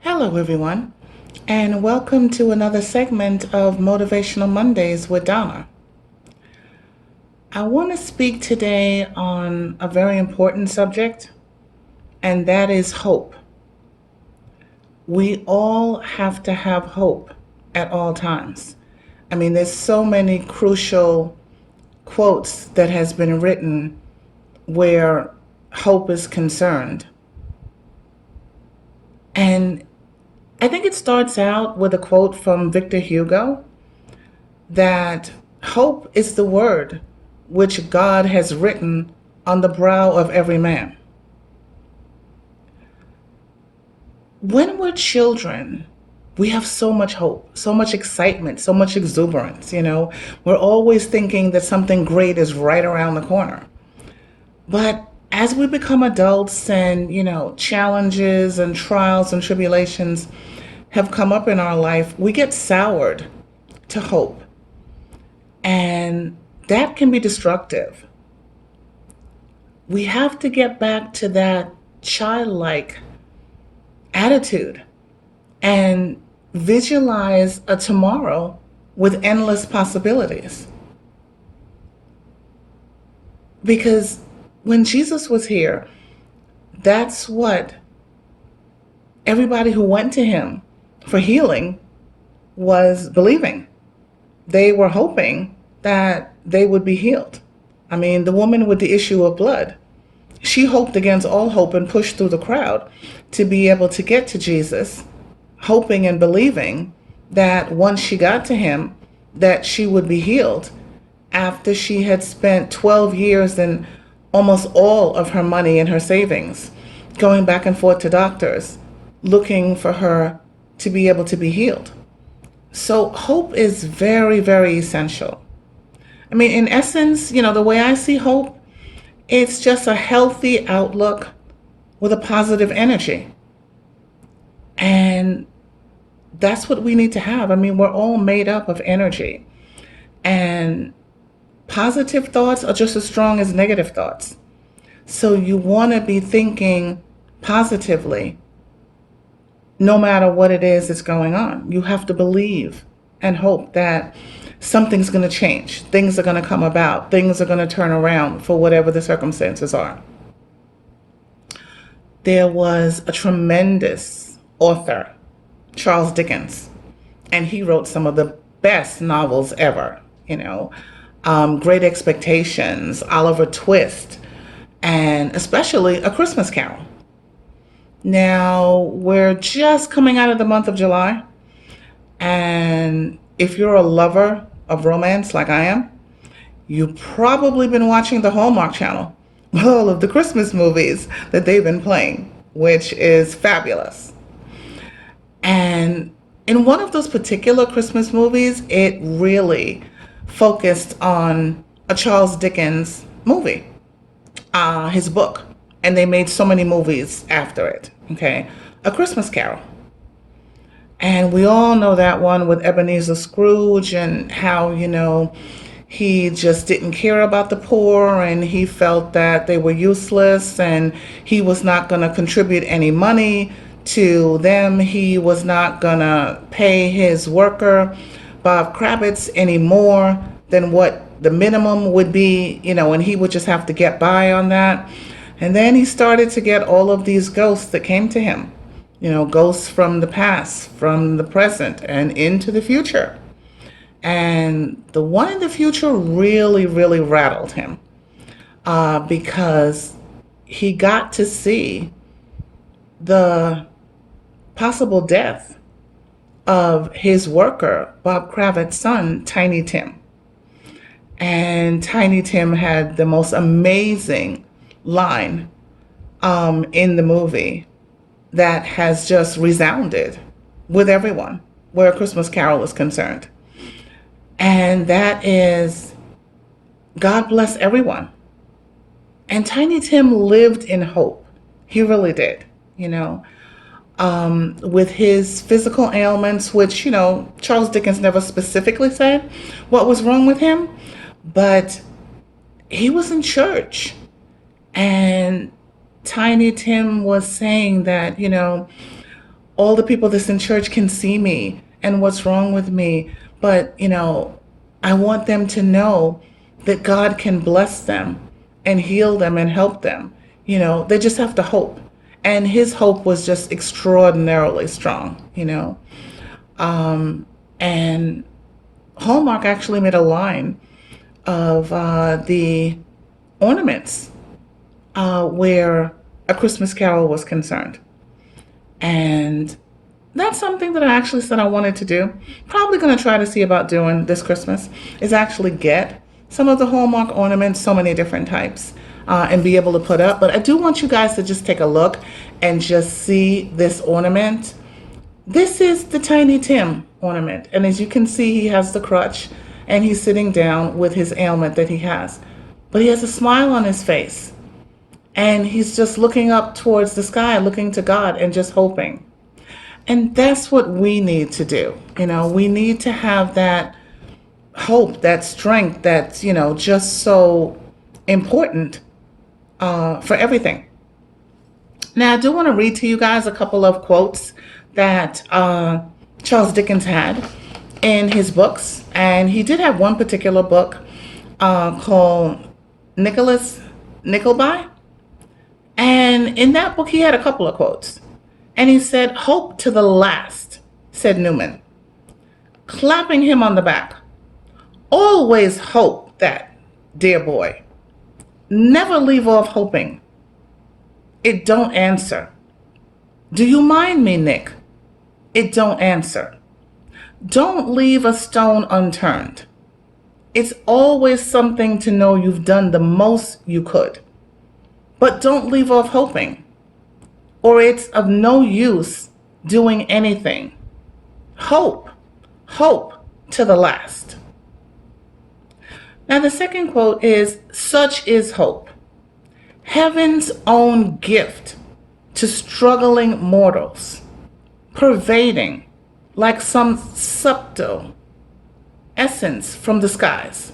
Hello, everyone, and welcome to another segment of Motivational Mondays with Donna. I want to speak today on a very important subject, and that is hope. We all have to have hope at all times. I mean, there's so many crucial quotes that has been written where hope is concerned. And I think it starts out with a quote from Victor Hugo that hope is the word which God has written on the brow of every man. When we're children, we have so much hope, so much excitement, so much exuberance, We're always thinking that something great is right around the corner. But as we become adults and, challenges and trials and tribulations have come up in our life, we get soured to hope. And that can be destructive. We have to get back to that childlike attitude and visualize a tomorrow with endless possibilities. Because when Jesus was here, that's what everybody who went to him for healing was believing. They were hoping that they would be healed. I mean, the woman with the issue of blood, she hoped against all hope and pushed through the crowd to be able to get to Jesus, hoping and believing that once she got to him, that she would be healed after she had spent 12 years and almost all of her money and her savings going back and forth to doctors, looking for her to be able to be healed. So hope is very, very essential. I mean, in essence, the way I see hope, it's just a healthy outlook with a positive energy. And that's what we need to have. I mean, we're all made up of energy. And positive thoughts are just as strong as negative thoughts. So you want to be thinking positively no matter what it is that's going on. You have to believe and hope that something's going to change. Things are going to come about. Things are going to turn around for whatever the circumstances are. There was a tremendous author, Charles Dickens, and he wrote some of the best novels ever, Great Expectations, Oliver Twist, and especially A Christmas Carol. Now, we're just coming out of the month of July, and if you're a lover of romance like I am, you've probably been watching the Hallmark Channel, all of the Christmas movies that they've been playing, which is fabulous. And in one of those particular Christmas movies, it really focused on a Charles Dickens movie, his book. And they made so many movies after it, okay? A Christmas Carol. And we all know that one with Ebenezer Scrooge and how, he just didn't care about the poor and he felt that they were useless and he was not going to contribute any money to them. He was not going to pay his worker, Bob Kravitz, any more than what the minimum would be, and he would just have to get by on that. And then he started to get all of these ghosts that came to him, ghosts from the past, from the present, and into the future. And the one in the future really, really rattled him because he got to see the possible death of his worker, Bob Kravitz's son, Tiny Tim. And Tiny Tim had the most amazing line in the movie that has just resounded with everyone where A Christmas Carol is concerned. And that is, God bless everyone. And Tiny Tim lived in hope. He really did, with his physical ailments, which, Charles Dickens never specifically said what was wrong with him, but he was in church and Tiny Tim was saying that, all the people that's in church can see me and what's wrong with me, but, I want them to know that God can bless them and heal them and help them. They just have to hope. And his hope was just extraordinarily strong, And Hallmark actually made a line of the ornaments where A Christmas Carol was concerned. And that's something that I actually said I wanted to do. Probably going to try to see about doing this Christmas is actually get some of the Hallmark ornaments, so many different types, and be able to put up. But I do want you guys to just take a look and just see this ornament. This is the Tiny Tim ornament. And as you can see, he has the crutch and he's sitting down with his ailment that he has. But he has a smile on his face. And he's just looking up towards the sky, looking to God and just hoping. And that's what we need to do. We need to have that hope, that strength that's, just so important for everything. Now, I do want to read to you guys a couple of quotes that Charles Dickens had in his books. And he did have one particular book called Nicholas Nickleby. And in that book, he had a couple of quotes. And he said, "Hope to the last," said Newman, clapping him on the back. "Always hope that, dear boy. Never leave off hoping. It don't answer. Do you mind me, Nick? It don't answer. Don't leave a stone unturned. It's always something to know you've done the most you could. But don't leave off hoping, or it's of no use doing anything. Hope, hope to the last." Now, the second quote is, "Such is hope, heaven's own gift to struggling mortals, pervading like some subtle essence from the skies.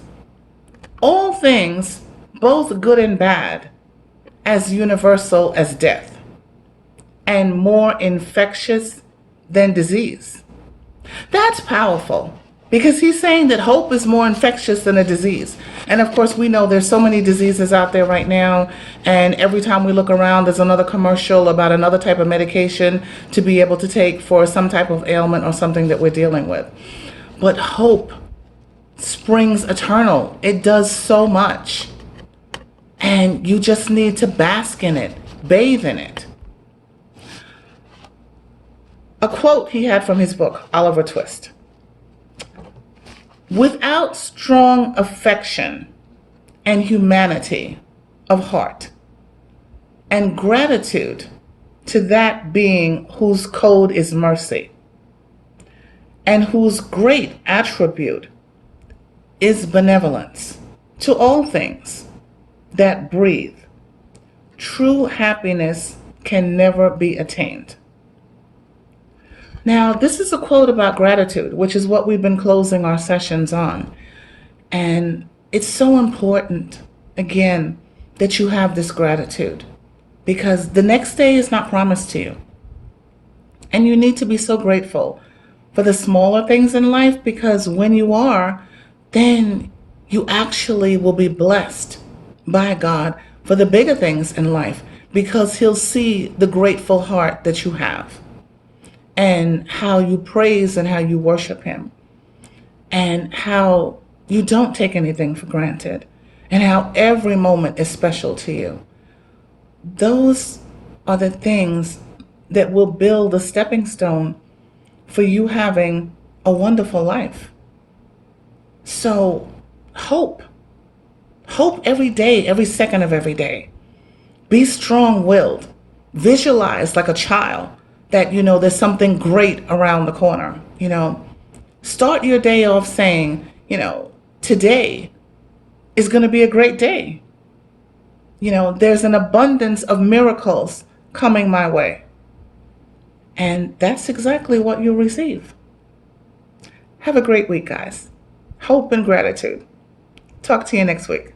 All things, both good and bad, as universal as death, and more infectious than disease." That's powerful, because he's saying that hope is more infectious than a disease. And of course, we know there's so many diseases out there right now, and every time we look around, there's another commercial about another type of medication to be able to take for some type of ailment or something that we're dealing with. But hope springs eternal. It does so much. And you just need to bask in it, bathe in it. A quote he had from his book, Oliver Twist. "Without strong affection and humanity of heart and gratitude to that being whose code is mercy and whose great attribute is benevolence to all things that breathe, true happiness can never be attained." Now, this is a quote about gratitude, which is what we've been closing our sessions on. And it's so important, again, that you have this gratitude, because the next day is not promised to you. And you need to be so grateful for the smaller things in life, because when you are, then you actually will be blessed by God for the bigger things in life, because he'll see the grateful heart that you have and how you praise and how you worship him and how you don't take anything for granted and how every moment is special to you. Those are the things that will build a stepping stone for you having a wonderful life. So hope. Hope every day, every second of every day. Be strong-willed. Visualize like a child that, there's something great around the corner. Start your day off saying, today is going to be a great day. There's an abundance of miracles coming my way. And that's exactly what you'll receive. Have a great week, guys. Hope and gratitude. Talk to you next week.